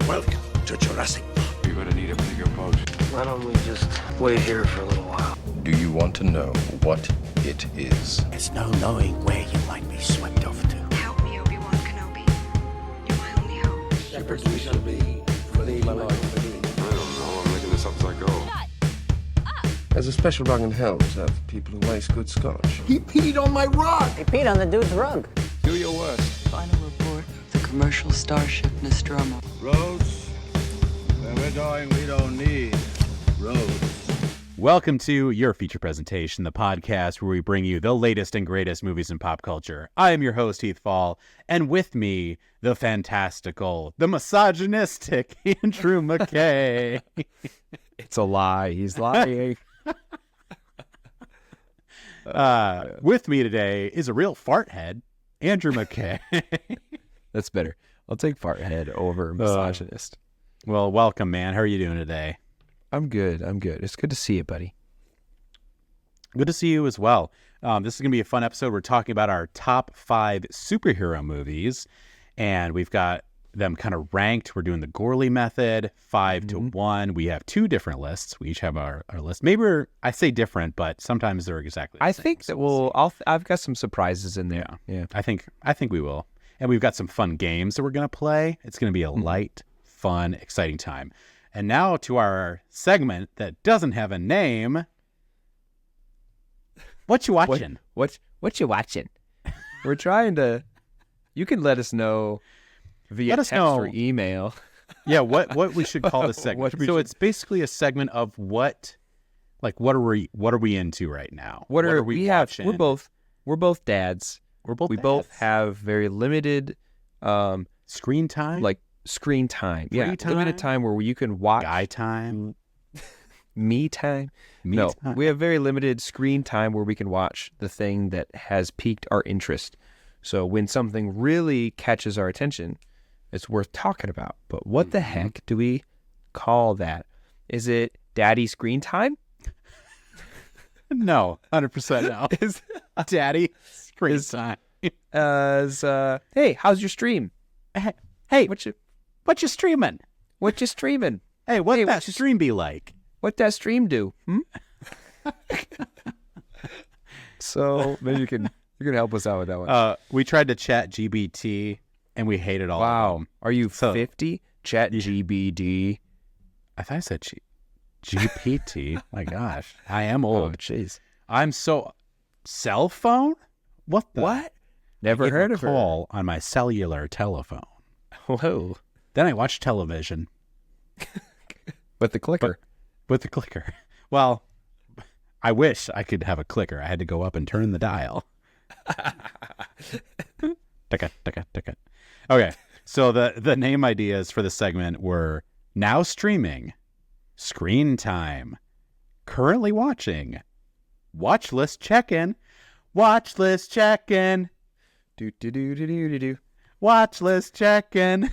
Welcome to Jurassic Park. You're gonna need a bigger boat. Why don't we just wait here for a little while? Do you want to know what it is? There's no knowing where you might be swept off to. Help me, Obi-Wan Kenobi. You're my only hope. Shepherds we shall be, for thee, my Lord, for thee. I don't know. I'm making this up as I go. There's a special rug in hell reserved for people who waste good scotch. He peed on my rug! He peed on the dude's rug. Do your worst. Final report. The commercial starship Nostromo. Roads? Where we're going, we don't need roads. Welcome to Your Feature Presentation, the podcast where we bring you the latest and greatest movies in pop culture. I am your host, Heath Fall, and with me, the fantastical, the misogynistic Andrew McKay. It's a lie. He's lying. With me today is a real fart head, Andrew McKay. That's better. I'll take fart head over misogynist. Well, welcome, man. How are you doing today? I'm good. It's good to see you, buddy. Good to see you as well. This is going to be a fun episode. We're talking about our top 5 superhero movies, and we've got them kind of ranked. We're doing the Gorley method, 5 to 1. We have 2 different lists. We each have our list. Maybe I say different, but sometimes they're exactly the same. I think that I've got some surprises in there. Yeah. I think we will. And we've got some fun games that we're going to play. It's going to be a light, fun, exciting time. And now to our segment that doesn't have a name. What you watching? What you watching? We're trying to. You can let us know via text or email. Yeah, what we should call this segment. It's basically a segment of what are we into right now? What are we watching? We're both dads. We both have very limited screen time. Screen time. Free time? Limited time where you can watch. Guy time. Me time. Time. We have very limited screen time where we can watch the thing that has piqued our interest. So when something really catches our attention, it's worth talking about. But what the heck do we call that? Is it daddy screen time? No, 100% no. Is daddy screen time? Hey, how's your stream? Hey, what you streaming? What you streaming? Hey, what that stream be like? What that stream do? So maybe you can help us out with that one. We tried to chat GBT and we hated all of them. Are you 50? Chat GBD. I thought I said GPT. My gosh. I am old. Oh, jeez. I'm so... Cell phone? What? Never heard of her. Call on my cellular telephone. Whoa. Then I watched television. With the clicker. With the clicker. Well, I wish I could have a clicker. I had to go up and turn the dial. Okay, so the name ideas for the segment were now streaming, screen time, currently watching, watch list check-in, watch list check-in, Do. watch list check-in,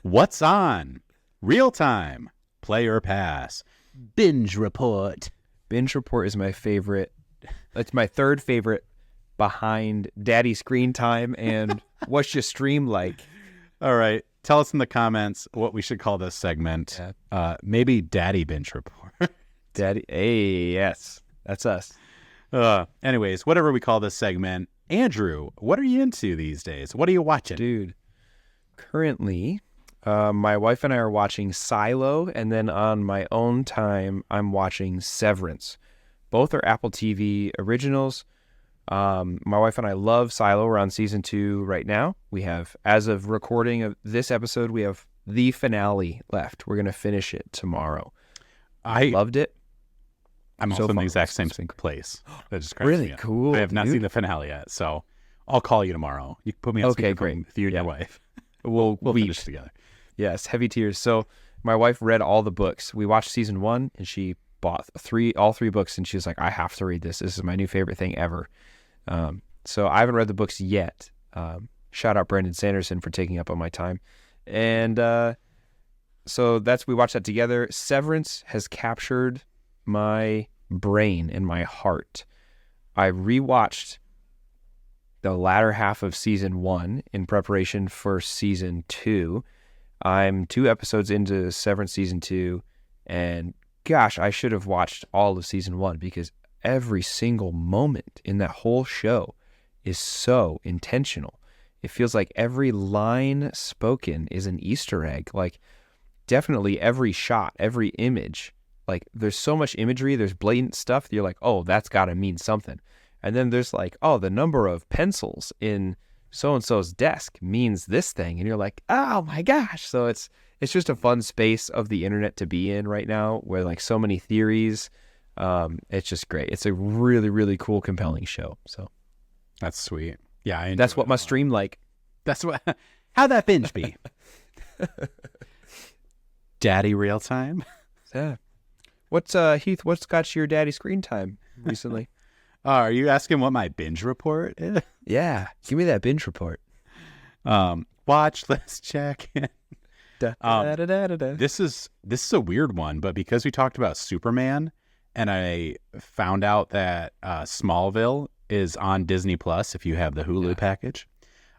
what's on, real time, play or pass, binge report. Binge report is my favorite. It's my third favorite behind daddy screen time and what's your stream like. All right. Tell us in the comments what we should call this segment. Yeah. Maybe daddy binge report. Daddy. Hey, yes. That's us. Anyways, whatever we call this segment. Andrew, what are you into these days? What are you watching? Dude, currently, my wife and I are watching Silo, and then on my own time, I'm watching Severance. Both are Apple TV originals. My wife and I love Silo. We're on season 2 right now. We have, as of recording of this episode, we have the finale left. We're going to finish it tomorrow. I loved it. I'm also in the exact same place. That just cracks really me up. Cool. I have not seen the finale yet, so I'll call you tomorrow. You can put me on speakerphone great. with you and your wife. We'll finish together. Yes, heavy tears. So my wife read all the books. We watched season 1, and she bought all 3 books, and she was like, I have to read this. This is my new favorite thing ever. So I haven't read the books yet. Shout out Brandon Sanderson for taking up on my time. And so we watched that together. Severance has captured my brain and my heart. I rewatched the latter half of season 1 in preparation for season 2. I'm 2 episodes into Severance season 2, and gosh, I should have watched all of season 1 because every single moment in that whole show is so intentional. It feels like every line spoken is an Easter egg. Like, definitely every shot, every image. Like, there's so much imagery, there's blatant stuff that you're like, oh, that's got to mean something. And then there's like, oh, the number of pencils in so-and-so's desk means this thing. And you're like, oh my gosh. So it's just a fun space of the internet to be in right now where like so many theories. It's just great. It's a really, really cool, compelling show. So That's sweet. Yeah, I that's enjoy what it my a lot. stream like. That's what. How'd that binge be? Daddy real time. Yeah. What's Heath? What's got your daddy screen time recently? Are you asking what my binge report is? Yeah, give me that binge report. Watch list check. Da-da-da-da-da. This is a weird one, but because we talked about Superman, and I found out that Smallville is on Disney Plus if you have the Hulu package,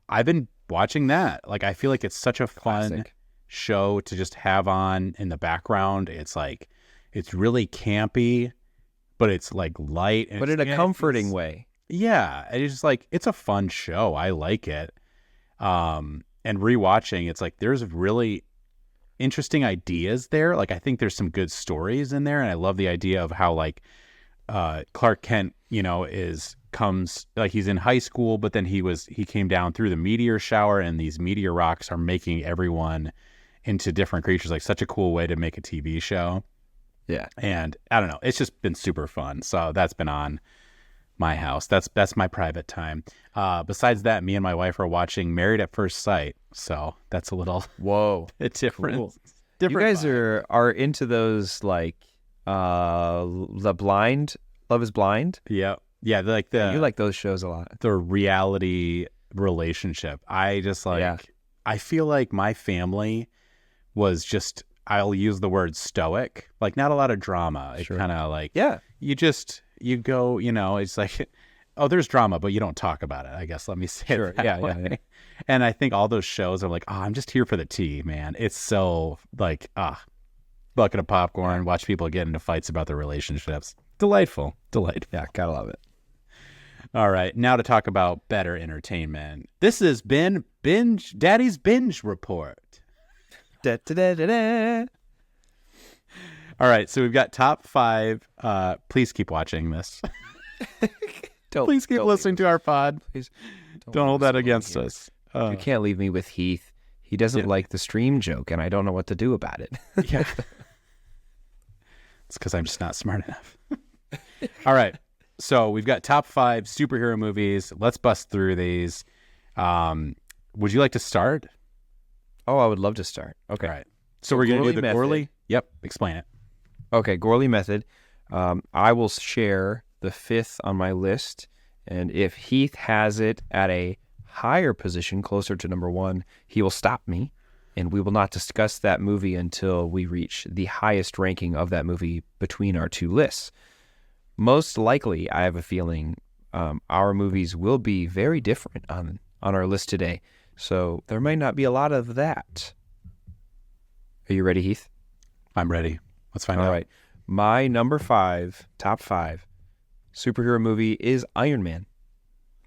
I've been watching that. Like, I feel like it's such a fun Classic. show to just have on in the background. It's like, it's really campy, but it's like light, and But in a it's comforting way. Yeah, it's just like, it's a fun show. I like it. And rewatching, it's like there's really interesting ideas there. Like, I think there's some good stories in there, and I love the idea of how like Clark Kent, comes, like, he's in high school, but then he came down through the meteor shower, and these meteor rocks are making everyone into different creatures. Like, such a cool way to make a TV show. Yeah. And I don't know, it's just been super fun. So that's been on my house. That's my private time. Besides that, me and my wife are watching Married at First Sight. So that's a little Whoa. different. Cool. Different You guys vibe. are into those like the blind, Love is Blind? Yeah. Yeah, like You like those shows a lot. the reality relationship. I just like, Yeah. I feel like my family was just, I'll use the word stoic, like not a lot of drama. It Sure. kind of like, Yeah. you go, it's like, oh, there's drama, but you don't talk about it. I guess, let me say Sure. it that Yeah, way. yeah, yeah. And I think all those shows are like, oh, I'm just here for the tea, man. It's so like, bucket of popcorn, watch people get into fights about their relationships. Delightful. Yeah, gotta love it. All right, now to talk about better entertainment. This has been Daddy's Binge Report. Da-da-da-da-da. All right, so we've got top 5. Please keep watching this. Please keep listening to our pod. Please Don't hold that spoil against here. us. You can't leave me with Heath. He doesn't Yeah. like the stream joke, and I don't know what to do about it. Yeah. It's because I'm just not smart enough. All right, so we've got top 5 superhero movies. Let's bust through these. Would you like to start? Oh, I would love to start. Okay. All right. So we're going to do Gorley the method. Gorley? Yep, explain it. Okay, Gorley method. I will share the 5th on my list, and if Heath has it at a higher position, closer to number 1, he will stop me, and we will not discuss that movie until we reach the highest ranking of that movie between our 2 lists. Most likely, I have a feeling our movies will be very different on our list today, so there might not be a lot of that. Are you ready, Heath? I'm ready. Let's find out. All right. My number 5, top 5 superhero movie is Iron Man.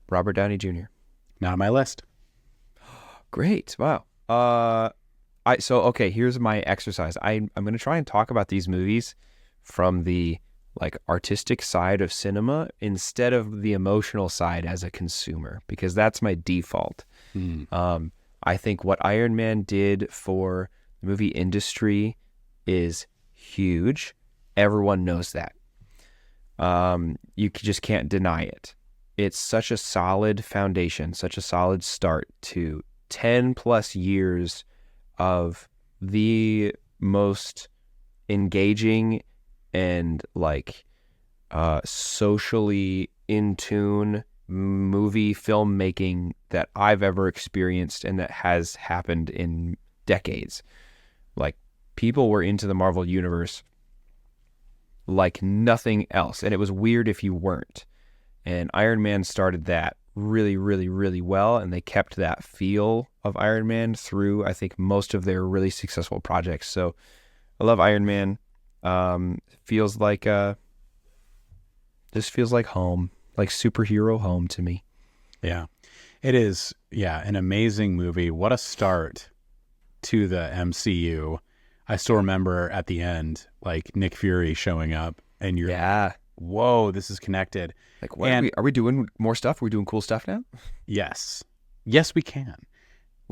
Robert Downey Jr. Not on my list. Great. Wow. Okay, here's my exercise. I'm going to try and talk about these movies from the like artistic side of cinema instead of the emotional side as a consumer, because that's my default. I think what Iron Man did for the movie industry is huge. Everyone knows that. You just can't deny it. It's such a solid foundation, such a solid start to 10 plus years of the most engaging and like socially in tune movie filmmaking that I've ever experienced, and that has happened in decades. Like, people were into the Marvel Universe like nothing else, and it was weird if you weren't. And Iron Man started that really, really, really well, and they kept that feel of Iron Man through, I think, most of their really successful projects. So I love Iron Man. Feels like this feels like home, like superhero home to me. Yeah, it is. Yeah, an amazing movie. What a start to the MCU. I still remember at the end, like Nick Fury showing up, and you're whoa, this is connected. Like, what are we doing more stuff? Are we doing cool stuff now? Yes, we can.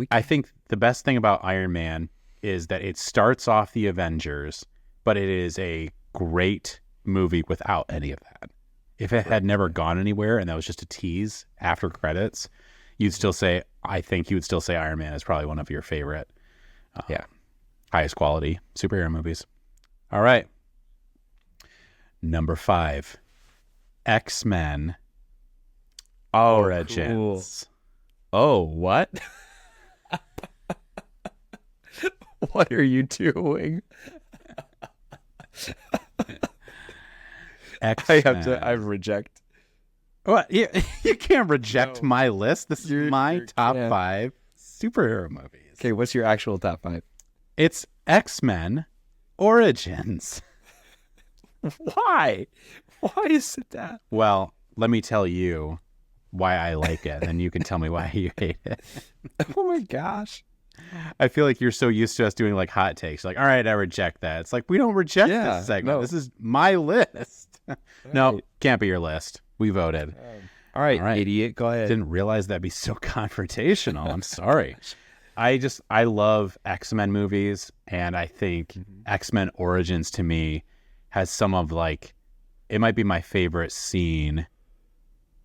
I think the best thing about Iron Man is that it starts off the Avengers, but it is a great movie without any of that. If it had never gone anywhere and that was just a tease after credits, I think you would still say Iron Man is probably one of your favorite, highest quality superhero movies. All right. Number 5, X-Men Origins. Cool. Oh, what? What are you doing? X-Men. I reject. What? You can't reject my list. This is my top 5 superhero movies. Okay, what's your actual top 5? It's X-Men Origins. Why? Why is it that? Well, let me tell you why I like it, and you can tell me why you hate it. Oh my gosh. I feel like you're so used to us doing like hot takes. Like, all right, I reject that. It's like, we don't reject this segment. No. This is my list. No, can't be your list. We voted. All right, idiot. Go ahead. Didn't realize that'd be so confrontational. I'm sorry. I love X-Men movies, and I think X-Men Origins to me has some of like, it might be my favorite scene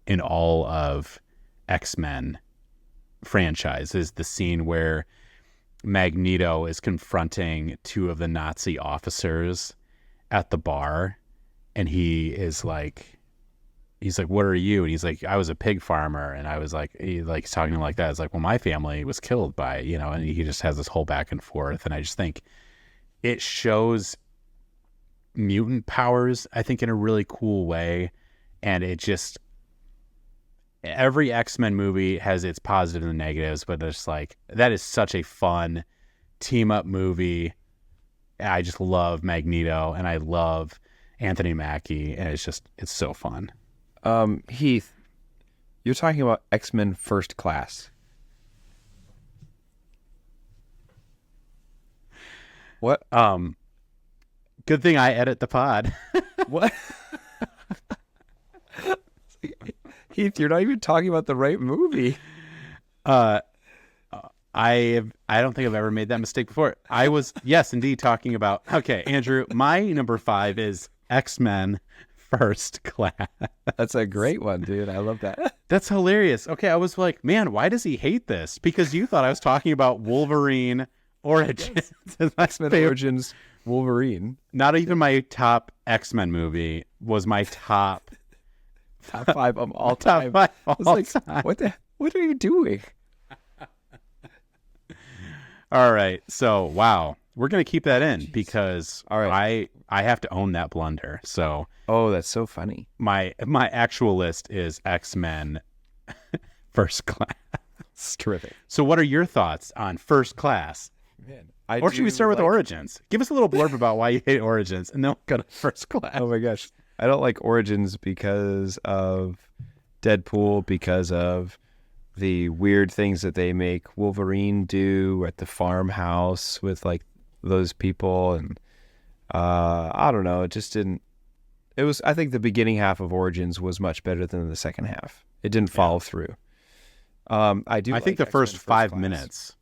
in all of X-Men franchise is the scene where Magneto is confronting 2 of the Nazi officers at the bar, and he's like, what are you? And he's like, I was a pig farmer. And I was like, he's talking like that. It's like, well, my family was killed by, and he just has this whole back and forth. And I just think it shows mutant powers, I think, in a really cool way. And it just, every X-Men movie has its positives and negatives, but it's like, that is such a fun team up movie. I just love Magneto, and I love Anthony Mackie, and it's so fun. Heath, you're talking about X-Men First Class. What? Good thing I edit the pod. What? Heath, you're not even talking about the right movie. I don't think I've ever made that mistake before. I was, yes, indeed, talking about, okay, Andrew, my number 5 is X-Men First Class. That's a great one, dude. I love that. That's hilarious. Okay, I was like, man, why does he hate this? Because you thought I was talking about Wolverine Origins. X-Men Origins Wolverine. Not even my top X-Men movie was my top 5 of all time. Top 5 of all time. What are you doing? All right. So, wow. We're going to keep that in because all right. I have to own that blunder. So, oh, that's so funny. My actual list is X-Men First Class. It's terrific. So what are your thoughts on First Class? Man, or should we start with Origins? Give us a little blurb about why you hate Origins, and then we'll go to First Class. Oh my gosh. I don't like Origins because of Deadpool, because of the weird things that they make Wolverine do at the farmhouse with like those people, and I don't know, it just didn't. It was, I think the beginning half of Origins was much better than the second half. It didn't follow through. I think the first 5 minutes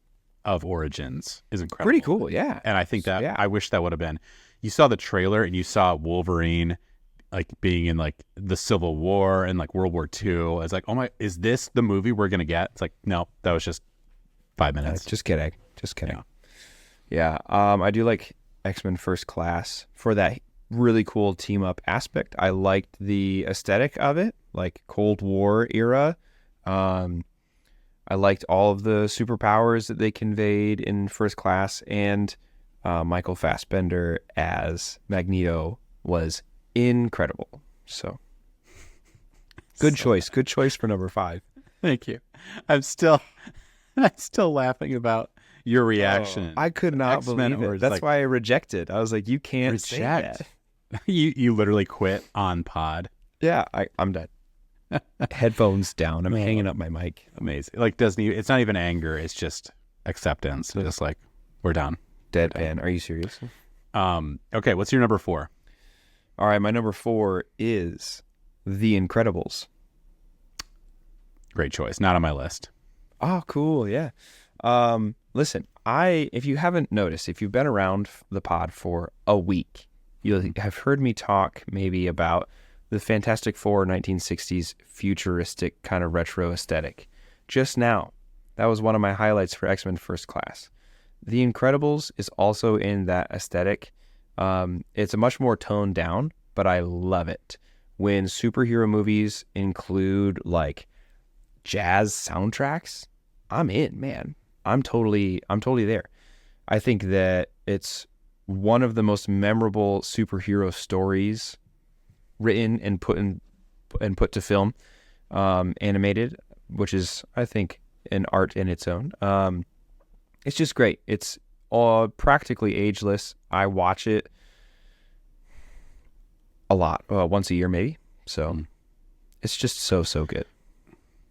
of Origins is incredible. Pretty cool, yeah. And I think that I wish that would have been. You saw the trailer and you saw Wolverine like being in like the Civil War and like World War II. It's like, oh my, is this the movie we're gonna get? It's like, no, that was just 5 minutes. Just kidding. Yeah. I do like X-Men First Class for that really cool team up aspect. I liked the aesthetic of it, like Cold War era. I liked all of the superpowers that they conveyed in First Class, and Michael Fassbender as Magneto was incredible. So good choice for number 5. Thank you. I'm still laughing about your reaction. I could not X-Men believe or it. That's like, why I rejected. I was like, you can't say reject. that. You literally quit on pod. Yeah, I'm done. Headphones down. I'm hanging up my mic. Amazing. Like it's not even anger. It's just acceptance. Just like we're done. Deadpan. Are you serious? Okay. What's your number 4? All right, my number 4 is The Incredibles. Great choice. Not on my list. Oh, cool. Yeah. Listen, if you haven't noticed, if you've been around the pod for a week, you'll have heard me talk maybe about the Fantastic Four 1960s futuristic kind of retro aesthetic. Just now, that was one of my highlights for X-Men First Class. The Incredibles is also in that aesthetic. It's a much more toned down, but I love it. When superhero movies include like jazz soundtracks, I'm in, man. I'm totally there. I think that it's one of the most memorable superhero stories written and put to film, animated, which is, I think, an art in its own. It's just great. It's all practically ageless. I watch it a lot, once a year maybe. So it's just so good.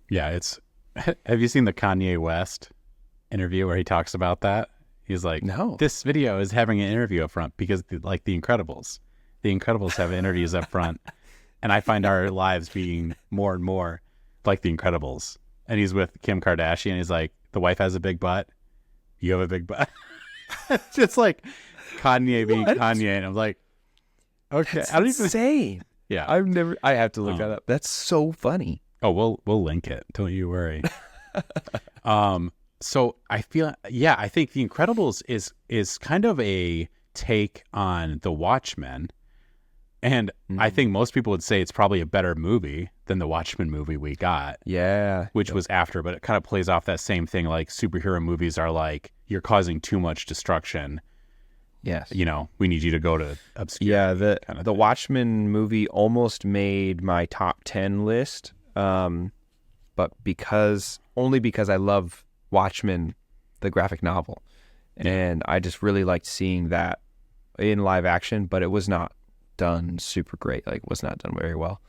Yeah, have you seen the Kanye West interview where he talks about that? He's like, no, this video is having an interview up front because like The Incredibles have interviews up front. And I find our lives being more and more like The Incredibles. And he's with Kim Kardashian. He's like, the wife has a big butt. You have a big butt. It's just like Kanye being Kanye. And I'm like, okay. That's insane. Yeah. I have to look that up. That's so funny. Oh, we'll link it. Don't you worry. So I feel, I think The Incredibles is kind of a take on The Watchmen. And I think most people would say it's probably a better movie than the Watchmen movie we got. Yeah. Which was after, but it kind of plays off that same thing. Like superhero movies are like, you're causing too much destruction. Yes. You know, we need you to go to obscurity. Yeah, kind of the thing. Watchmen movie almost made my top 10 list. But only because I love Watchmen, the graphic novel. And I just really liked seeing that in live action, but it was not done super great. Like, was not done very well.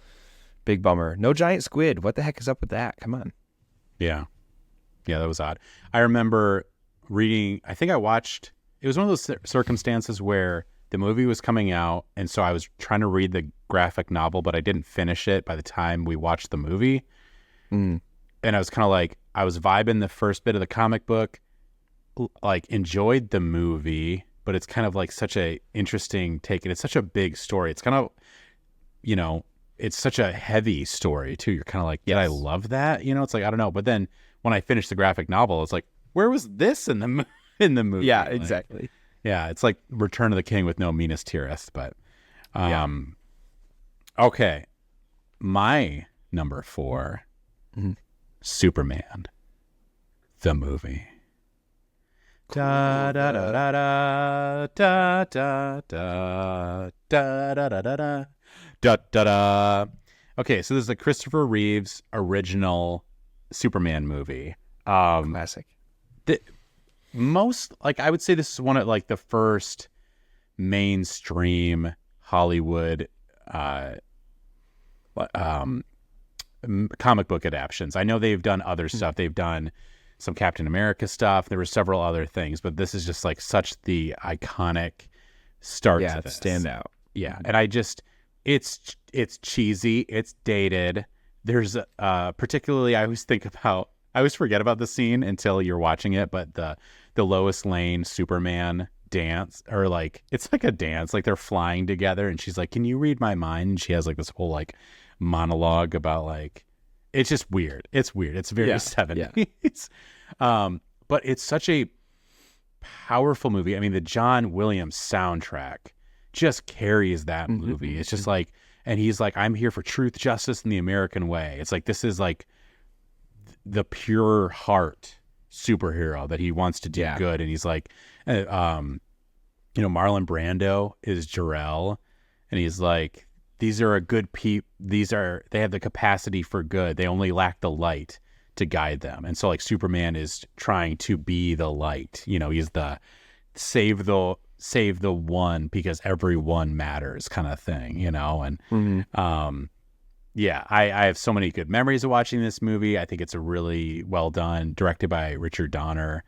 Big bummer. No giant squid. What the heck is up with that? Come on. Yeah, that was odd. I remember reading, I think I watched, it was one of those circumstances where the movie was coming out, and so I was trying to read the graphic novel, but I didn't finish it by the time we watched the movie. And I was kind of like, I was vibing the first bit of the comic book, like enjoyed the movie, but it's kind of like such a interesting take, and it's such a big story. It's kind of, it's such a heavy story too. You're kind of like, did I love that? It's like, I don't know. But then when I finished the graphic novel, it's like, where was this in the movie? Yeah, Like, exactly. yeah, it's like Return of the King with no Minas Tirith. But okay, my number 4, Superman, the movie. Da da da da da da da da da da da da da da da. Okay, so this is the Christopher Reeves original Superman movie. Classic. I would say this is one of like the first mainstream Hollywood comic book adaptions. I know they've done other stuff. They've done some Captain America stuff. There were several other things, but this is just like such the iconic start to this. Standout. Yeah, and it's cheesy, it's dated. There's particularly I always forget about the scene until you're watching it, but the Lois Lane Superman dance, or like it's like a dance, like they're flying together, and she's like, "Can you read my mind?" And she has like this whole like monologue about like, it's just weird. It's weird. It's very 70s. But it's such a powerful movie. I mean, the John Williams soundtrack just carries that movie. It's just like, and he's like, I'm here for truth, justice, and the American way. It's like, this is like the pure heart superhero that he wants to do good. And he's like, Marlon Brando is Jor-El, and he's like, these are a good they have the capacity for good. They only lack the light to guide them. And so like Superman is trying to be the light. He's the save the one because everyone matters kind of thing, and yeah, I have so many good memories of watching this movie. I think it's a really well done, directed by Richard Donner,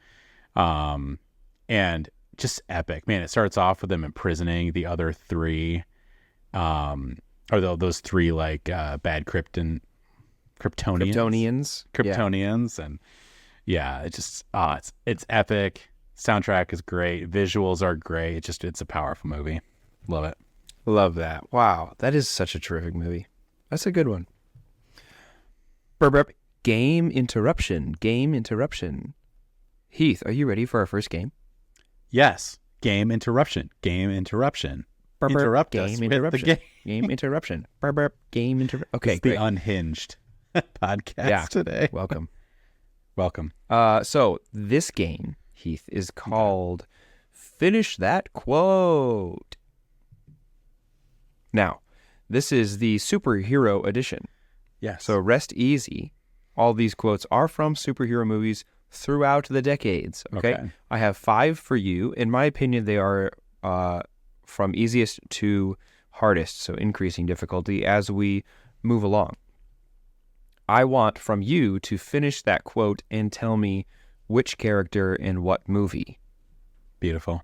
and just epic. Man, it starts off with them imprisoning the other three, those three like bad Kryptonians, and yeah, it just it's epic. Soundtrack is great, visuals are great. It's a powerful movie. Love it. Love that. Wow, that is such a terrific movie. That's a good one. Burp, burp. Game interruption. Heath, are you ready for our first game? Yes. Game interruption. Burp, burp. Interrupt game us interruption. with the game. Game interruption. Burp, burp. Game interruption. Okay, it's great. the Unhinged podcast today. Welcome. So this game, Heath, is called Finish That Quote. Now, this is the superhero edition. Yes. So rest easy. All these quotes are from superhero movies throughout the decades. Okay. I have 5 for you. In my opinion, they are from easiest to hardest, so increasing difficulty as we move along. I want from you to finish that quote and tell me which character and what movie. Beautiful.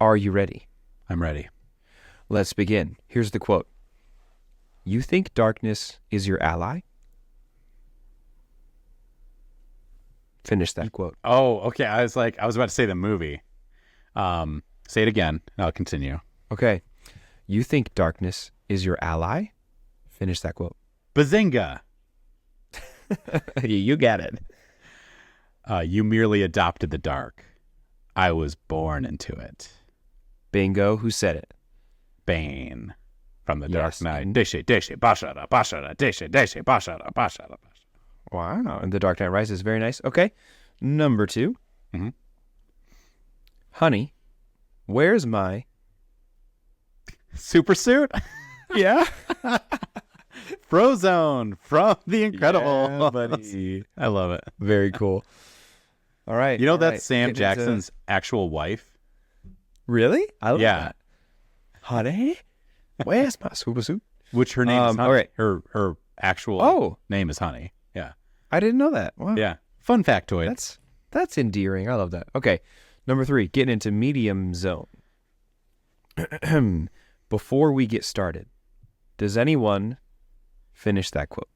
Are you ready? I'm ready. Let's begin. Here's the quote. You think darkness is your ally? Finish that quote. Oh, okay. I was about to say the movie. Say it again. I'll continue. Okay. You think darkness is your ally? Finish that quote. Bazinga. You got it. You merely adopted the dark. I was born into it. Bingo. Who said it? Bane from The Dark Yes. Knight. Deshe, bashara, bashara. Wow. And The Dark Knight Rises. Very nice. Okay. Number 2. Mm-hmm. Honey, where's my... Super suit? Yeah. Frozone from The Incredibles. Yeah, buddy. I love it. Very cool. All right. You know all that's right. Sam Getting into- Jackson's actual wife? Really? I love Yeah. that. Honey, where's my super suit? Which her name is Honey. all right. Her actual name is Honey. Yeah. I didn't know that. Wow. Yeah. Fun factoid. That's endearing. I love that. Okay. Number 3, getting into medium zone. Before we get started, does anyone finish that quote?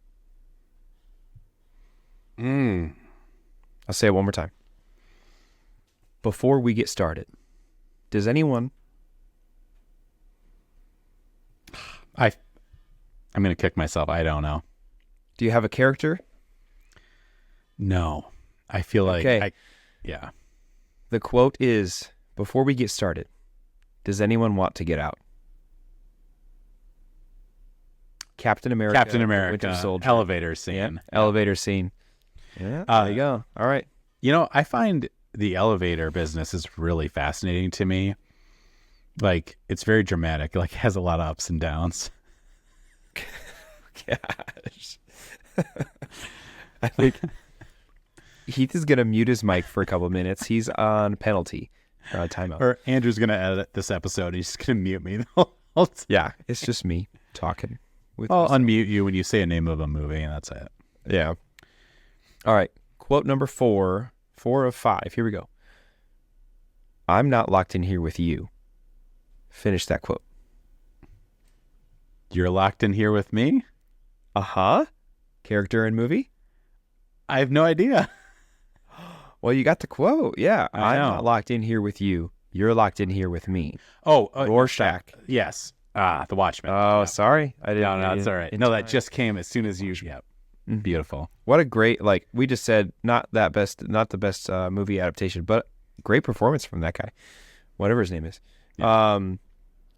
I'll say it one more time. Before we get started, does anyone? I'm going to kick myself. I don't know. Do you have a character? No. I feel like Okay. yeah. The quote is, before we get started, does anyone want to get out? Captain America, Winter Soldier. Elevator scene. Yeah, elevator scene. Yeah, there you go. All right. I find the elevator business is really fascinating to me. Like, it's very dramatic. Like, it has a lot of ups and downs. Gosh. I think Heath is going to mute his mic for a couple of minutes. He's on penalty. Timeout. Or Andrew's going to edit this episode. And he's just going to mute me the whole time. Yeah, it's just me talking. I'll unmute you when you say a name of a movie, and that's it. Yeah. All right. Quote number 4. 4 of 5. Here we go. I'm not locked in here with you. Finish that quote. You're locked in here with me? Uh-huh. Character and movie? I have no idea. Well, you got the quote. Yeah. I I'm know. not locked in here with you. You're locked in here with me. Oh, Rorschach. Yes. The Watchmen. Oh, Yeah. sorry. I didn't. No, it's all right. No, that just came as soon as you. Yeah. Beautiful. What a great, we just said, not the best movie adaptation, but great performance from that guy, whatever his name is. Yeah. Are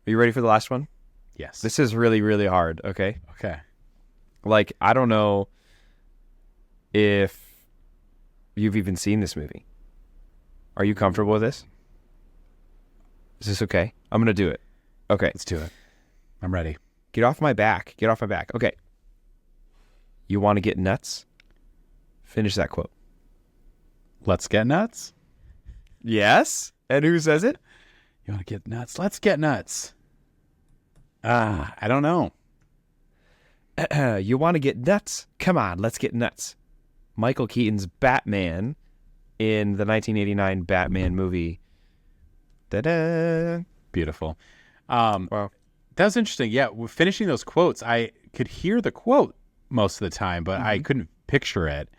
you ready for the last one? Yes. This is really, really hard. Okay. Okay. I don't know if you've even seen this movie. Are you comfortable with this? Is this okay? I'm going to do it. Okay. Let's do it. I'm ready. Get off my back. Get off my back. Okay. You want to get nuts? Finish that quote. Let's get nuts. Yes. And who says it? You want to get nuts? Let's get nuts. I don't know. You want to get nuts? Come on, let's get nuts. Michael Keaton's Batman in the 1989 Batman movie. Ta-da! Beautiful. Wow. That was interesting. Yeah, finishing those quotes, I could hear the quote most of the time, but I couldn't picture it.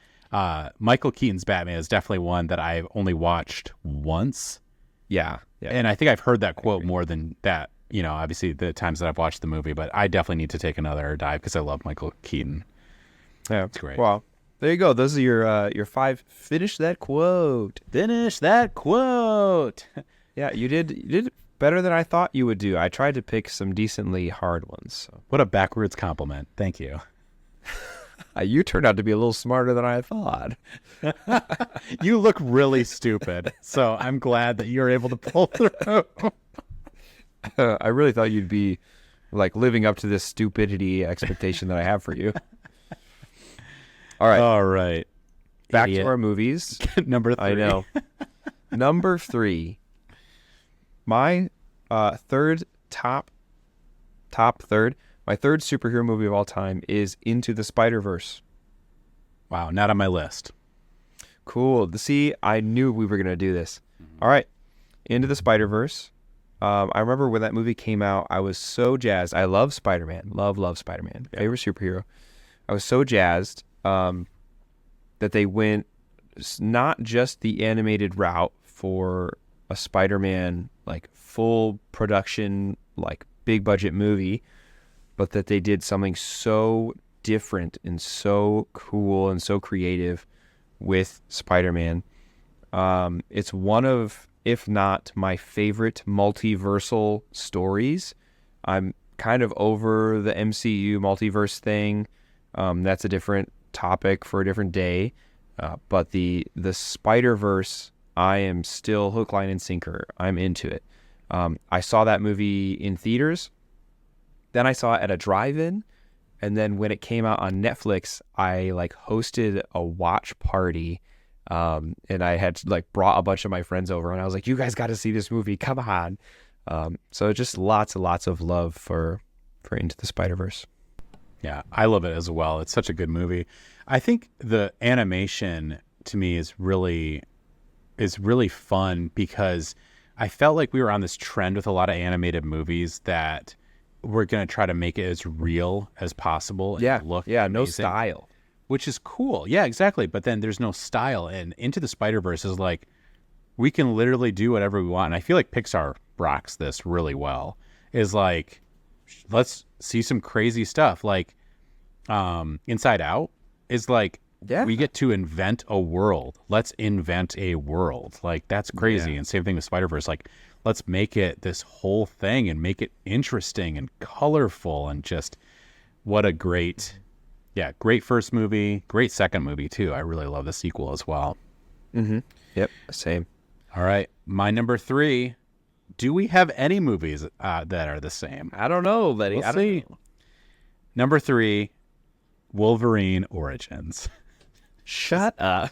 Michael Keaton's Batman is definitely one that I've only watched once. Yeah. And I think I've heard that quote more than that, obviously the times that I've watched the movie, but I definitely need to take another dive because I love Michael Keaton. Yeah. It's great. Well, there you go. Those are your 5. Finish that quote. Finish that quote. Yeah, you did better than I thought you would do. I tried to pick some decently hard ones. So. What a backwards compliment. Thank you. You turned out to be a little smarter than I thought. You look really stupid, so I'm glad that you're able to pull through. I really thought you'd be like living up to this stupidity expectation that I have for you. All right. Back Idiot. to our movies. Number 3. I know. Number 3. My third my third superhero movie of all time is Into the Spider-Verse. Wow, not on my list. Cool. See, I knew we were going to do this. All right. Into the Spider-Verse. I remember when that movie came out, I was so jazzed. I love Spider-Man. Love Spider-Man. Yeah. Favorite superhero. I was so jazzed that they went not just the animated route for a Spider-Man, like full production, like big budget movie, but that they did something so different and so cool and so creative with Spider-Man. It's one of, if not my favorite multiversal stories. I'm kind of over the MCU multiverse thing. That's a different topic for a different day. But the Spider-Verse, I am still hook, line, and sinker. I'm into it. I saw that movie in theaters. Then I saw it at a drive-in. And then when it came out on Netflix, I hosted a watch party. And I had brought a bunch of my friends over, and I was like, you guys got to see this movie. Come on. So just lots and lots of love for Into the Spider-Verse. Yeah, I love it as well. It's such a good movie. I think the animation to me is really fun because I felt like we were on this trend with a lot of animated movies that we're going to try to make it as real as possible. And look amazing, no style. Which is cool. Yeah, exactly. But then there's no style. And Into the Spider-Verse is we can literally do whatever we want. And I feel like Pixar rocks this really well. Is let's see some crazy stuff. Inside Out is we get to invent a world. Let's invent a world. That's crazy. And same thing with Spider-Verse. Let's make it this whole thing and make it interesting and colorful and just what a great first movie. Great second movie too. I really love the sequel as well. Mm-hmm. Yep. Same. All right. My number 3. Do we have any movies that are the same? I don't know, buddy. We'll see. Number 3, Wolverine Origins. Shut up.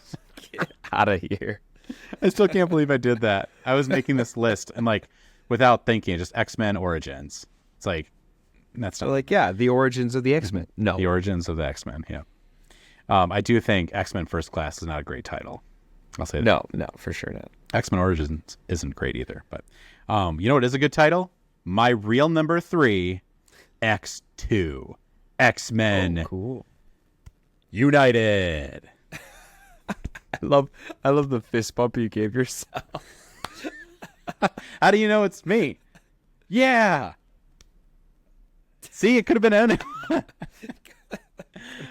Get out of here. I still can't believe I did that. I was making this list and without thinking, just X-Men Origins. It's that's not the origins of the X-Men. No. The origins of the X-Men, yeah. I do think X-Men First Class is not a great title. I'll say that. No, for sure not. X-Men Origins isn't great either. But you know what is a good title? My real number 3, X2. X-Men cool. United. I love the fist bump you gave yourself. How do you know it's me? Yeah. See, it could have been anyone.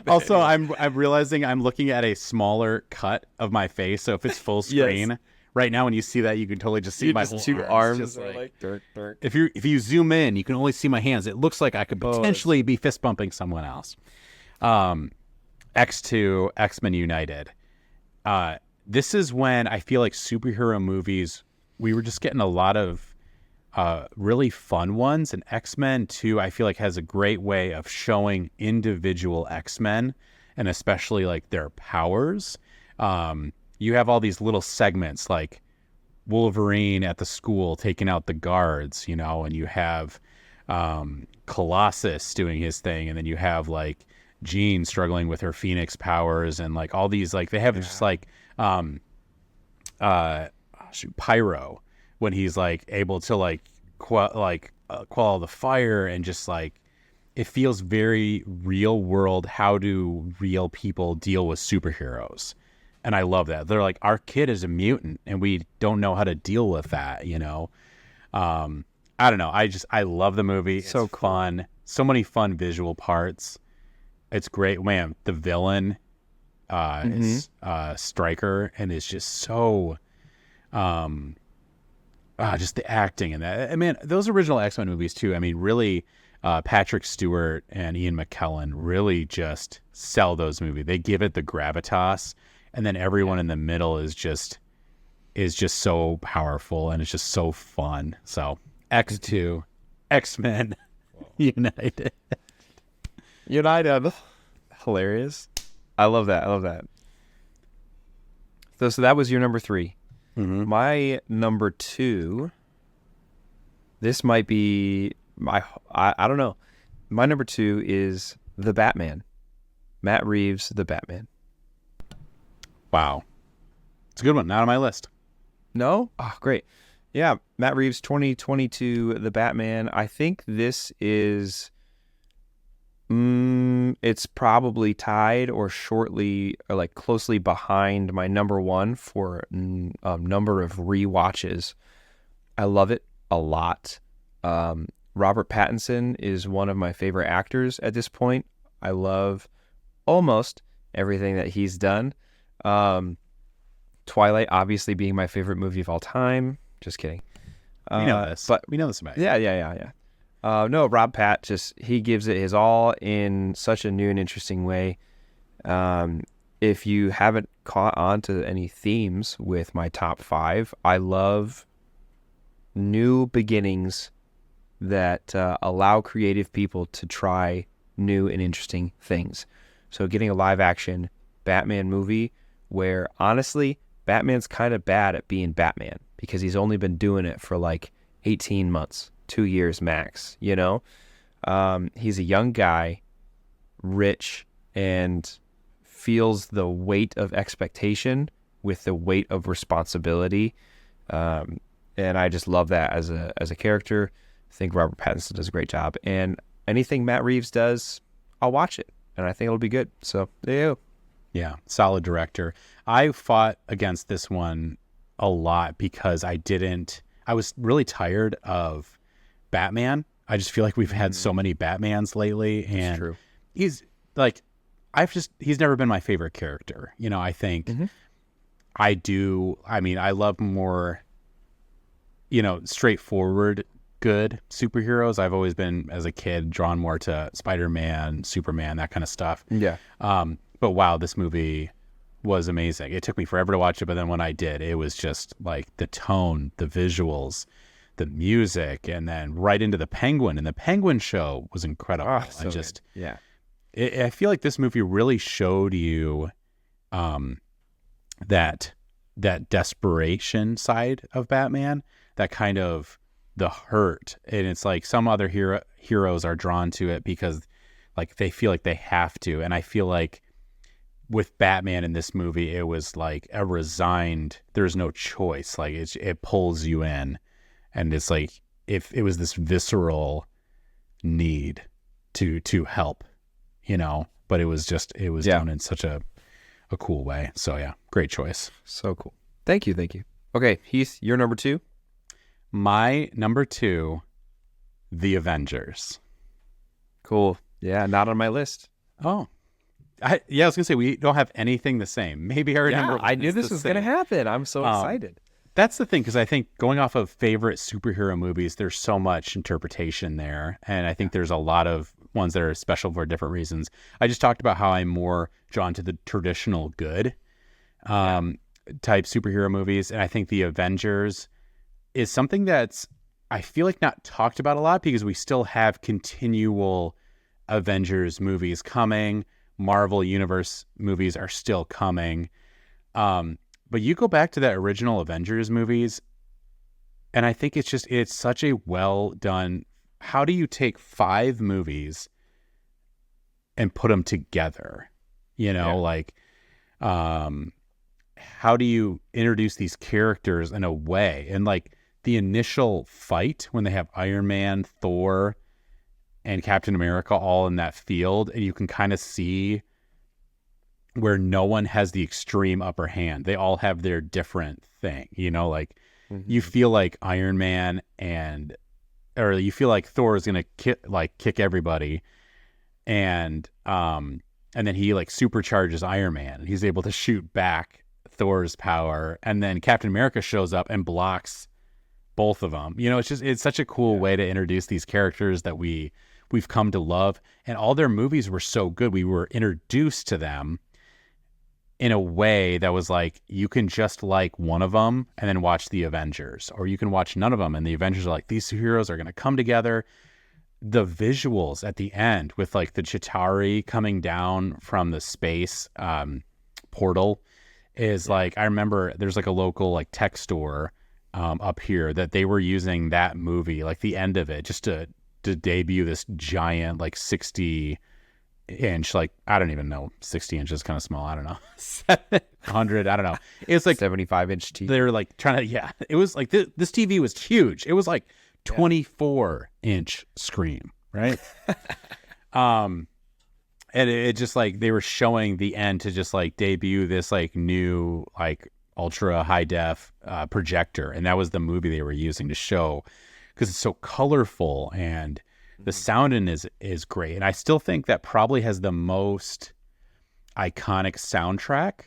Also, I'm realizing I'm looking at a smaller cut of my face. So if it's full screen right now, when you see that, you can totally just see my whole two arms. Dirt. If you zoom in, you can only see my hands. It looks like I could potentially be fist bumping someone else. X2, X-Men United. This is when I feel like superhero movies, we were just getting a lot of really fun ones. And X-Men 2, I feel like, has a great way of showing individual X-Men and especially their powers You have all these little segments like Wolverine at the school taking out the guards, you know, and you have Colossus doing his thing, and then you have like Jean struggling with her Phoenix powers, and like all these, like they have just like Pyro when he's like able to like quell the fire, and just like it feels very real world. How do real people deal with superheroes? And I love that. They're like, our kid is a mutant and we don't know how to deal with that, you know? I don't know. I love the movie. It's So cool. fun. So many fun visual parts. It's great. Man, the villain is Stryker, and it's just so just the acting in that. I mean, those original X-Men movies too. I mean, really Patrick Stewart and Ian McKellen really just sell those movies. They give it the gravitas. And then everyone in the middle is just so powerful, and it's just so fun. So X2, X-Men, United. Hilarious. I love that. So that was your number 3. Mm-hmm. My number 2, this might be I don't know. My number 2 is The Batman. Matt Reeves' The Batman. Wow. It's a good one. Not on my list. No? Oh, great. Yeah, Matt Reeves, 2022, The Batman. I think this is, it's probably tied or shortly, or like closely behind my number 1 for number of rewatches. I love it a lot. Robert Pattinson is one of my favorite actors at this point. I love almost everything that he's done. Twilight obviously being my favorite movie of all time. Just kidding. We know this. But we know this about you. yeah. No, Rob Pat, just he gives it his all in such a new and interesting way. If you haven't caught on to any themes with my top 5, I love new beginnings that allow creative people to try new and interesting things. So getting a live action Batman movie where honestly Batman's kind of bad at being Batman because he's only been doing it for like 18 months, 2 years max, you know? He's a young guy, rich, and feels the weight of expectation with the weight of responsibility. And I just love that as a character. I think Robert Pattinson does a great job. And anything Matt Reeves does, I'll watch it. And I think it'll be good. So there you go. Yeah, solid director. I fought against this one a lot because I was really tired of Batman. I just feel like we've had so many Batmans lately, and That's true. he's like, he's never been my favorite character. You know, I think I love more, you know, straightforward, good superheroes. I've always been, as a kid, drawn more to Spider-Man, Superman, that kind of stuff. Yeah. But wow, this movie was amazing. It took me forever to watch it, but then when I did, it was just like the tone, the visuals, the music, and then right into the Penguin. And the Penguin show was incredible. Oh, so good. Yeah. I feel like this movie really showed you that desperation side of Batman, that kind of the hurt. And it's like some other heroes are drawn to it because like they feel like they have to. And I feel like with Batman in this movie, it was like a resigned, there's no choice. Like it pulls you in, and it's like if it was this visceral need to help, you know, but it was done in such a cool way. So yeah, great choice. So cool. Thank you. Okay, Heath, your number 2? My number 2, The Avengers. Cool. Yeah, not on my list. Oh, I was gonna say we don't have anything the same. Maybe our number. I knew this was going to happen. I'm so excited. That's the thing, because I think going off of favorite superhero movies, there's so much interpretation there, and I think there's a lot of ones that are special for different reasons. I just talked about how I'm more drawn to the traditional good type superhero movies, and I think The Avengers is something that's, I feel like, not talked about a lot because we still have continual Avengers movies coming. Marvel Universe movies are still coming. But you go back to that original Avengers movies, and I think it's such a well done. How do you take 5 movies and put them together? How do you introduce these characters in a way? And like the initial fight when they have Iron Man, Thor, and Captain America all in that field, and you can kind of see where no one has the extreme upper hand. They all have their different thing, you feel like Iron Man or you feel like Thor is going to kick everybody. And then he like supercharges Iron Man and he's able to shoot back Thor's power. And then Captain America shows up and blocks both of them. It's such a cool way to introduce these characters that we've come to love. And all their movies were so good. We were introduced to them in a way that was like, you can just like one of them and then watch the Avengers, or you can watch none of them. And the Avengers are like, these heroes are going to come together. The visuals at the end with like the Chitauri coming down from the space portal is like, I remember there's like a local like tech store up here that they were using that movie, like the end of it, just to debut this giant like 60-inch, like, I don't even know, 60 inches kind of small, I don't know, 700, I don't know, it's like 75-inch TV. They're like trying to, it was like this TV was huge. It was like 24-inch screen, right? And it just like they were showing the end to just like debut this like new like ultra high def projector, and that was the movie they were using to show, because it's so colorful and the sound in is great. And I still think that probably has the most iconic soundtrack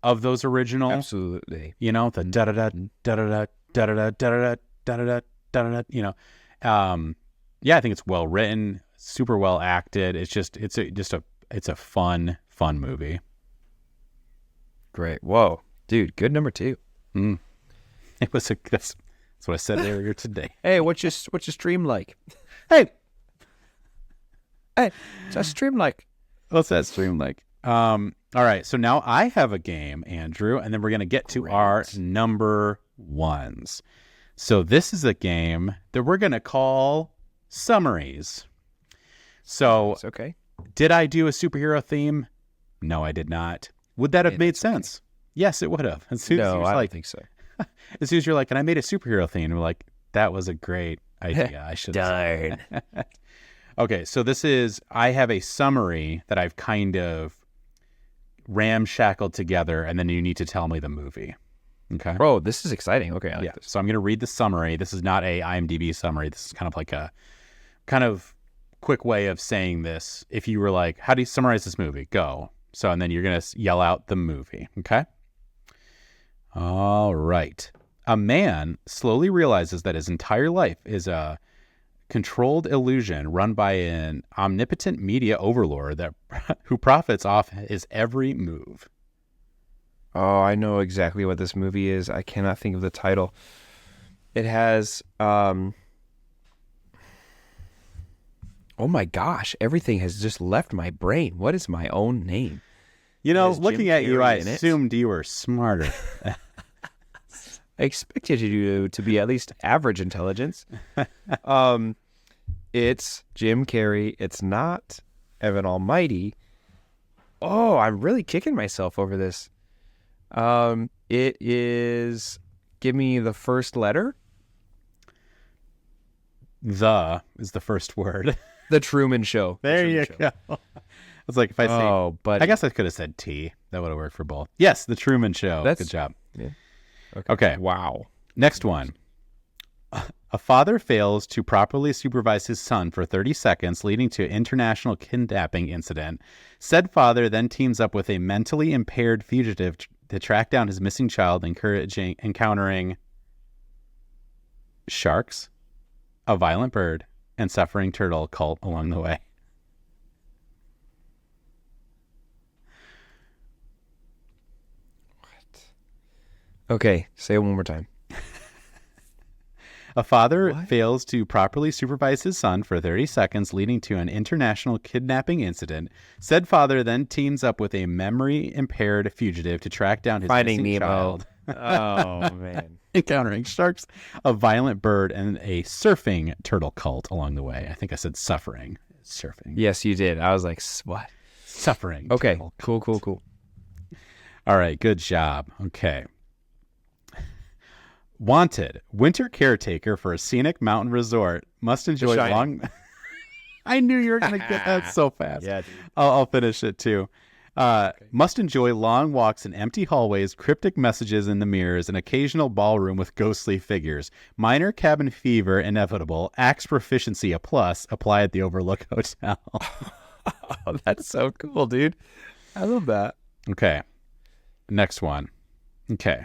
of those original. Absolutely. The da da da da da da da da da da da da. I think it's well written, super well acted. It's a fun movie. Great. Whoa, dude, good number 2. It was that's what I said earlier today. Hey, what's your stream like? Hey, what's that stream like? What's that stream like? All right, so now I have a game, Andrew, and then we're gonna get to our number ones. So this is a game that we're gonna call Summaries. So It's okay. Did I do a superhero theme? No, I did not. Would that have made sense? Okay. Yes, it would have. No, I don't think so. As soon as you're like, and I made a superhero theme, we're like, that was a great idea. I should Darn. Okay, so I have a summary that I've kind of ramshackled together, and then you need to tell me the movie. Okay. Oh, this is exciting. Okay, I like this. So I'm going to read the summary. This is not a IMDb summary. This is kind of like a kind of quick way of saying this. If you were like, how do you summarize this movie? Go. So, and then you're going to yell out the movie. Okay. All right. A man slowly realizes that his entire life is a controlled illusion run by an omnipotent media overlord who profits off his every move. Oh, I know exactly what this movie is. I cannot think of the title. It has, oh my gosh, everything has just left my brain. What is my own name? Looking at you, I assumed you were smarter. I expected you to be at least average intelligence. It's Jim Carrey. It's not Evan Almighty. Oh, I'm really kicking myself over this. It is, give me the first letter. The is the first word. The Truman Show. There you go. I was like, if I say, but I guess I could have said T. That would have worked for both. Yes, The Truman Show. Good job. Yeah. Okay. Wow. Next one. A father fails to properly supervise his son for 30 seconds, leading to an international kidnapping incident. Said father then teams up with a mentally impaired fugitive to track down his missing child, encountering sharks, a violent bird, and suffering turtle cult along the way. Okay, say it one more time. A father fails to properly supervise his son for 30 seconds, leading to an international kidnapping incident. Said father then teams up with a memory-impaired fugitive to track down his Finding missing Nemo. child. Oh, man. Encountering sharks, a violent bird, and a surfing turtle cult along the way. I think I said suffering. Surfing. Yes, you did. I was like, what? Suffering. Okay, turtle cool. All right, good job. Okay. Wanted, winter caretaker for a scenic mountain resort must enjoy Shining. long. I knew you were going to get that so fast. Yeah, dude. I'll finish it too. Must enjoy long walks in empty hallways, cryptic messages in the mirrors, an occasional ballroom with ghostly figures. Minor cabin fever inevitable. Axe proficiency a plus. Apply at the Overlook Hotel. Oh, that's so cool, dude. I love that. Okay. Next one. Okay.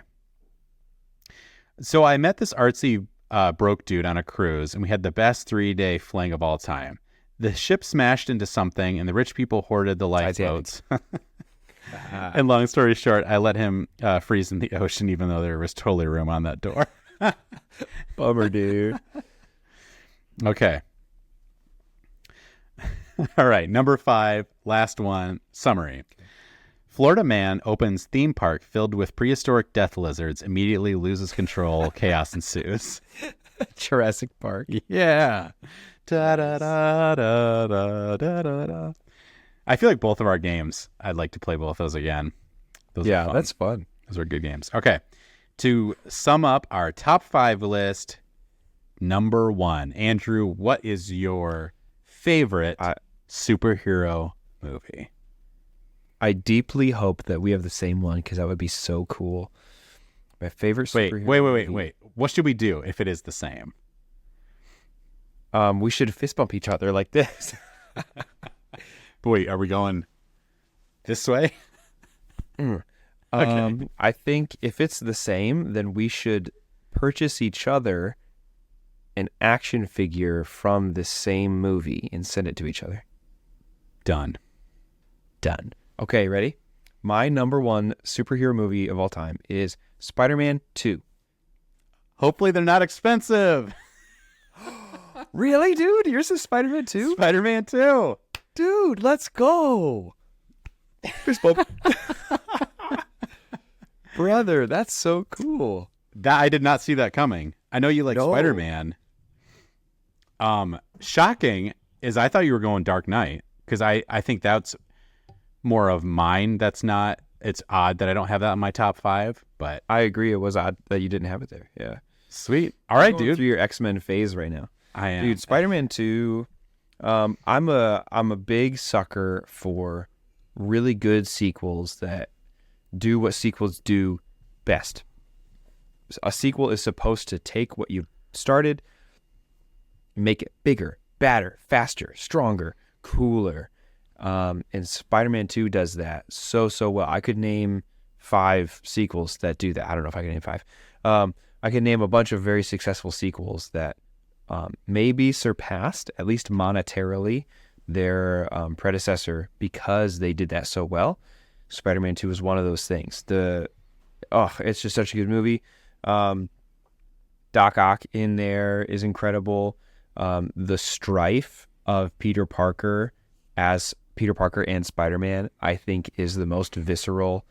So I met this artsy broke dude on a cruise, and we had the best 3-day fling of all time. The ship smashed into something, and the rich people hoarded the lifeboats. And long story short, I let him freeze in the ocean, even though there was totally room on that door. Bummer, dude. Okay. All right. Number 5, last one, summary. Florida man opens theme park filled with prehistoric death lizards, immediately loses control, chaos ensues. Jurassic Park. Yeah. Da, da, da, da, da, da, da, da. I feel like both of our games, I'd like to play both those again. Those are fun. That's fun. Those are good games. Okay. To sum up our top 5 list, number 1. Andrew, what is your favorite superhero movie? I deeply hope that we have the same one because that would be so cool. My favorite superhero. Wait. What should we do if it is the same? We should fist bump each other like this. Wait, are we going this way? Okay. I think if it's the same, then we should purchase each other an action figure from the same movie and send it to each other. Done. Okay, ready? My number 1 superhero movie of all time is Spider-Man 2. Hopefully they're not expensive. Really, dude? Yours is Spider-Man 2? Spider-Man 2. Dude, let's go. Fist bump. Brother, that's so cool. I did not see that coming. I know you like Spider-Man. Shocking is I thought you were going Dark Knight because I think that's more of mine. It's odd that I don't have that in my top 5, but I agree. It was odd that you didn't have it there. Yeah. Sweet. All right, Going dude. through your X-Men phase right now. I am. Dude, Spider-Man 2, I'm a big sucker for really good sequels that do what sequels do best. A sequel is supposed to take what you started, make it bigger, badder, faster, stronger, cooler. And Spider-Man 2 does that so well. I could name 5 sequels that do that. I don't know if I can name 5. I can name a bunch of very successful sequels that maybe surpassed, at least monetarily, their predecessor because they did that so well. Spider-Man 2 is one of those things. It's just such a good movie. Doc Ock in there is incredible. The strife of Peter Parker as Peter Parker and Spider-Man, I think, is the most visceral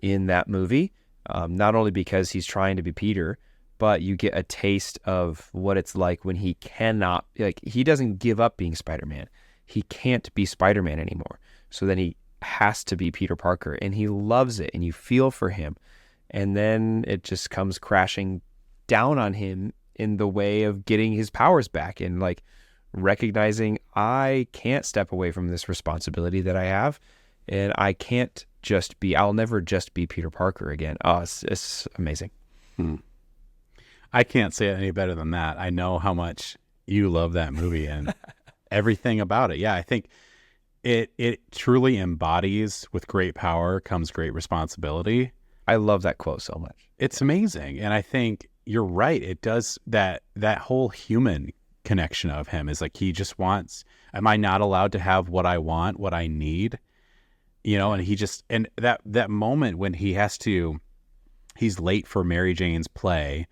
in that movie. Not only because he's trying to be Peter, but you get a taste of what it's like when he cannot, he doesn't give up being Spider-Man. He can't be Spider-Man anymore. So then he has to be Peter Parker, and he loves it, and you feel for him. And then it just comes crashing down on him in the way of getting his powers back and recognizing I can't step away from this responsibility that I have, and I'll never just be Peter Parker again. Oh, it's amazing. I can't say it any better than that. I know how much you love that movie and everything about it. Yeah, I think it truly embodies with great power comes great responsibility. I love that quote so much. It's amazing. And I think you're right. It does that whole human connection of him is he just wants, am I not allowed to have what I want, what I need? And that moment when he's late for Mary Jane's play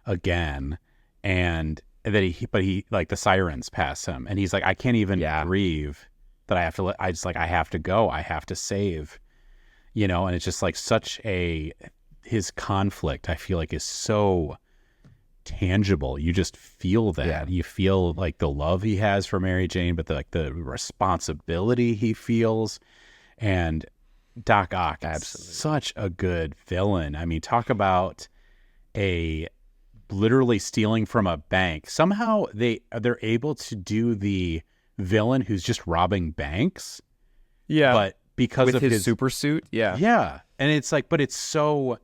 again, and that he like the sirens pass him, and he's like, I can't even grieve that I have to. I have to go. I have to save, and it's just like his conflict. I feel like is so tangible. You just feel that. Yeah. You feel like the love he has for Mary Jane, but the responsibility he feels, and Doc Ock, such a good villain. I mean, talk about literally stealing from a bank. Somehow they're able to do the villain who's just robbing banks. Yeah. But because with of his super suit. Yeah. Yeah. And it's like, but it's so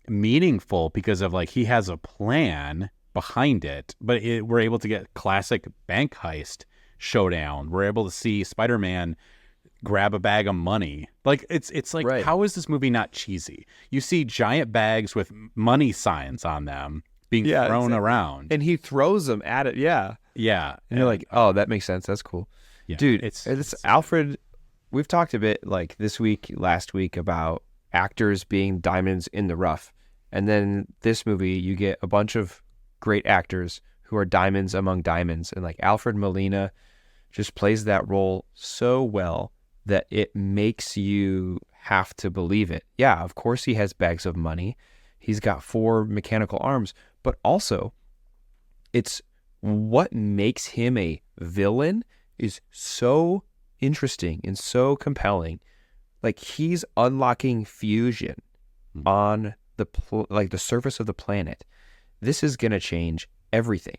meaningful because of like, he has a plan behind it, but we're able to get classic bank heist showdown. We're able to see Spider-Man grab a bag of money. Like it's like, right. How is this movie not cheesy? You see giant bags with money signs on them being thrown around, and he throws them at it. Yeah. And you're like, oh, that makes sense. That's cool. Yeah. Dude, it's Alfred. We've talked a bit like last week about actors being diamonds in the rough. And then this movie, you get a bunch of great actors who are diamonds among diamonds. And like Alfred Molina just plays that role so well that it makes you have to believe it. Yeah, of course he has bags of money. He's got 4 mechanical arms, but also it's what makes him a villain is so interesting and so compelling. Like he's unlocking fusion on the surface of the planet. This is going to change everything.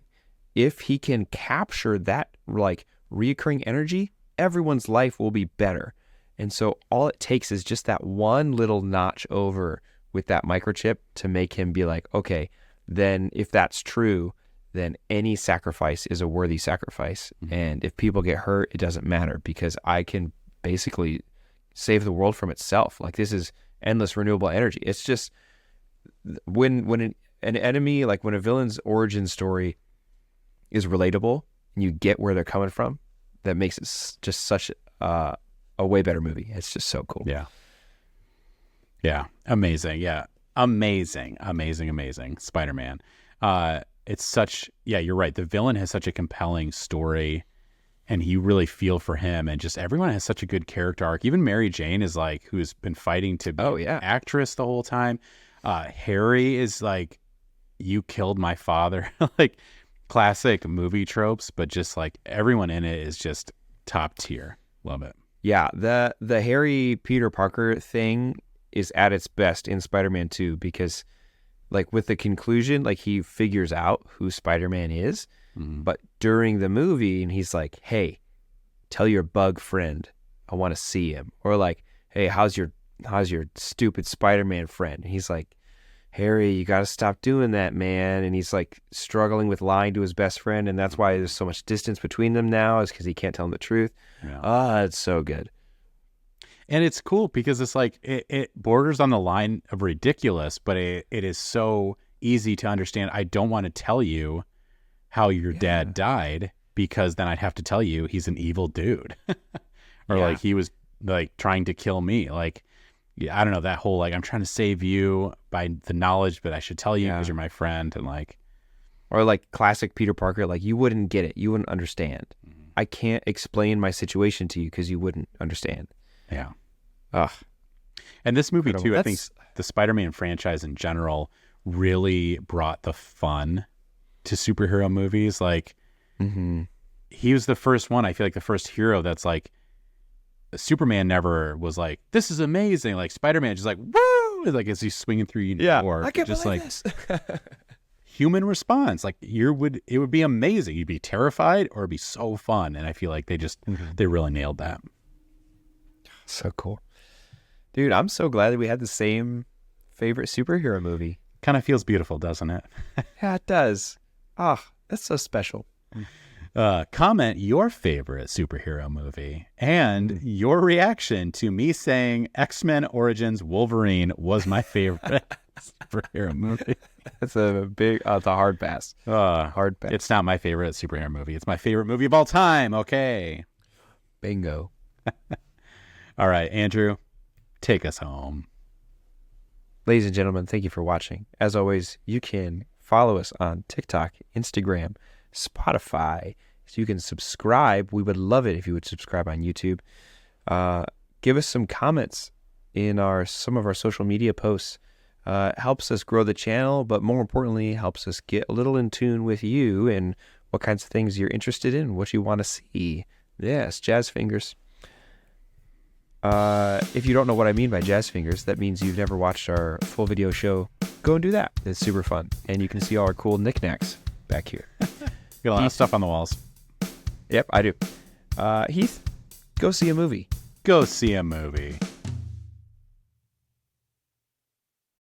If he can capture that like reoccurring energy, everyone's life will be better. And so all it takes is just that one little notch over with that microchip to make him be like, okay, then if that's true, then any sacrifice is a worthy sacrifice. Mm-hmm. And if people get hurt, it doesn't matter because I can basically save the world from itself. Like this is endless renewable energy. It's just when an enemy, like when a villain's origin story is relatable and you get where they're coming from, that makes it just such a way better movie. It's just so cool. Yeah. Amazing. Yeah. Amazing. Spider-Man. It's such, you're right. The villain has such a compelling story and you really feel for him, and just everyone has such a good character arc. Even Mary Jane is like, who's been fighting to be an actress the whole time. Harry is like, you killed my father. Like classic movie tropes, but just like everyone in it is just top tier. Love it. Yeah. The Harry Peter Parker thing is at its best in Spider-Man 2 because like with the conclusion, like he figures out who Spider-Man is, but during the movie, and he's like, hey, tell your bug friend I want to see him. Or like, hey, how's your stupid Spider-Man friend? And he's like, Harry, you got to stop doing that, man. And he's like struggling with lying to his best friend. And that's why there's so much distance between them now, is because he can't tell him the truth. Yeah. It's so good. And it's cool because it's like, it borders on the line of ridiculous, but it is so easy to understand. I don't want to tell you how your dad died because then I'd have to tell you he's an evil dude. Or like he was like trying to kill me. Like, I don't know, that whole like, I'm trying to save you by the knowledge, but I should tell you because you're my friend. And like, or like classic Peter Parker, like you wouldn't get it. You wouldn't understand. I can't explain my situation to you because you wouldn't understand. Yeah. Ugh. And this movie too, I think the Spider-Man franchise in general really brought the fun to superhero movies. Like he was the first one, I feel like the first hero that's like, Superman never was like, this is amazing. Like Spider-Man just like, woo! Like as he's swinging through York, I can't just believe like this. Human response. Like it would be amazing. You'd be terrified or it'd be so fun. And I feel like they really nailed that. So cool. Dude, I'm so glad that we had the same favorite superhero movie. Kind of feels beautiful, doesn't it? Yeah, it does. That's so special. Comment your favorite superhero movie and your reaction to me saying X-Men Origins Wolverine was my favorite superhero movie. That's a big, it's a hard pass. Hard pass. It's not my favorite superhero movie. It's my favorite movie of all time. Okay. Bingo. All right, Andrew, take us home. Ladies and gentlemen, thank you for watching. As always, you can Follow us on TikTok, Instagram, Spotify. So you can subscribe. We would love it if you would subscribe on YouTube. Give us some comments in some of our social media posts. Helps us grow the channel, but more importantly, helps us get a little in tune with you and what kinds of things you're interested in, what you want to see. Yes, jazz fingers. If you don't know what I mean by jazz fingers, that means you've never watched our full video show. Go and do that. It's super fun. And you can see all our cool knickknacks back here. Got a lot of stuff on the walls. Yep, I do. Heath, go see a movie. Go see a movie.